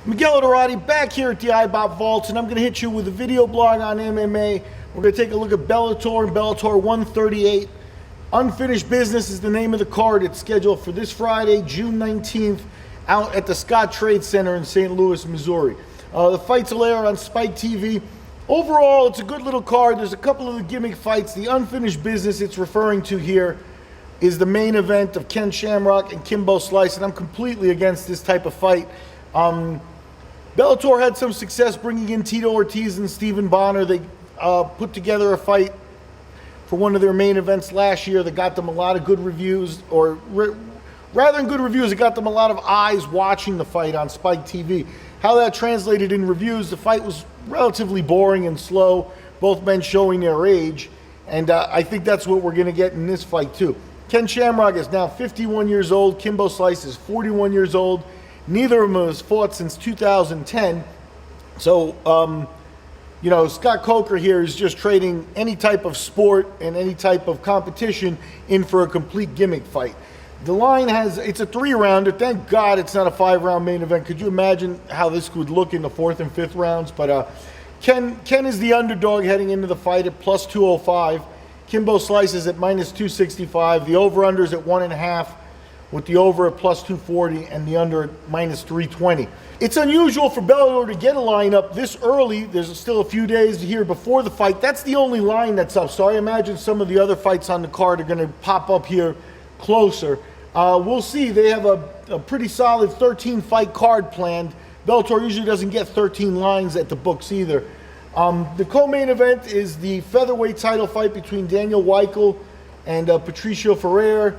Miguel Dorati back here at the iBot Vaults, and I'm going to hit you with a video blog on MMA. We're going to take a look at Bellator and Bellator 138. Unfinished Business is the name of the card. It's scheduled for this Friday, June 19th, out at the Scottrade Center in St. Louis, Missouri. The fights will air on SpikeTV. Overall, it's a good little card. There's a couple of the gimmick fights. The Unfinished Business it's referring to here is the main event of Ken Shamrock and Kimbo Slice, and I'm completely against this type of fight. Bellator had some success bringing in Tito Ortiz and Stephen Bonner. They put together a fight for one of their main events last year that got them a lot of good reviews, or rather than good reviews, it got them a lot of eyes watching the fight on SpikeTV. How that translated in reviews, the fight was relatively boring and slow, both men showing their age, and I think that's what we're going to get in this fight too. Ken Shamrock is now 51 years old. Kimbo Slice is 41 years old. Neither of them has fought since 2010. So, you know, Scott Coker here is just trading any type of sport and any type of competition in for a complete gimmick fight. The line it's a 3-rounder. Thank God it's not a 5-round main event. Could you imagine how this would look in the 4th and 5th rounds? But Ken is the underdog heading into the fight at plus 205. Kimbo Slice is at minus 265. The over-under is at 1.5, with the over at plus 240 and the under at minus 320. It's unusual for Bellator to get a line up this early. There's still a few days here before the fight. That's the only line that's up, so I imagine some of the other fights on the card are going to pop up here closer. We'll see. They have a pretty solid 13-fight card planned. Bellator usually doesn't get 13 lines at the books either. The co-main event is the featherweight title fight between Daniel Weichel and Patricio Ferrer.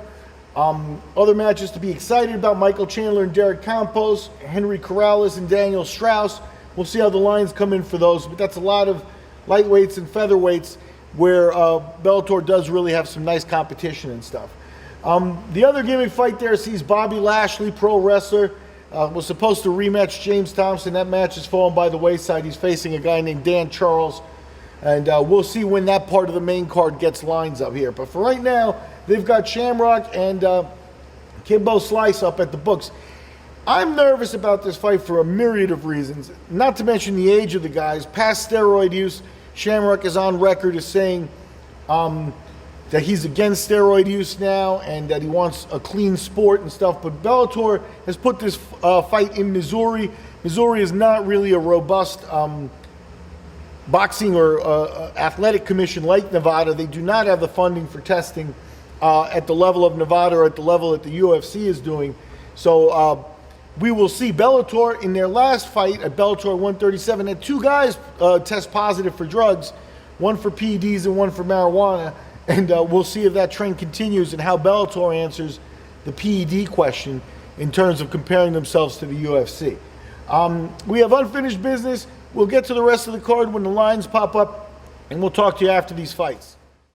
Other matches to be excited about: Michael Chandler and Derek Campos, Henry Corrales and Daniel Strauss. We'll see how the lines come in for those, but that's a lot of lightweights and featherweights where Bellator does really have some nice competition and stuff. The other gimmick fight there sees Bobby Lashley, pro wrestler, was supposed to rematch James Thompson. That match has fallen by the wayside. He's facing a guy named Dan Charles, and we'll see when that part of the main card gets lines up here. But for right now, they've got Shamrock and Kimbo Slice up at the books. I'm nervous about this fight for a myriad of reasons, not to mention the age of the guys. Past steroid use, Shamrock is on record as saying that he's against steroid use now and that he wants a clean sport and stuff. But Bellator has put this fight in Missouri. Missouri is not really a robust boxing or athletic commission like Nevada. They do not have the funding for testing at the level of Nevada or at the level that the UFC is doing. So we will see. Bellator, in their last fight at Bellator 137, had 2 guys test positive for drugs, one for PEDs and one for marijuana. And we'll see if that trend continues and how Bellator answers the PED question in terms of comparing themselves to the UFC. We have Unfinished Business. We'll get to the rest of the card when the lines pop up, and we'll talk to you after these fights.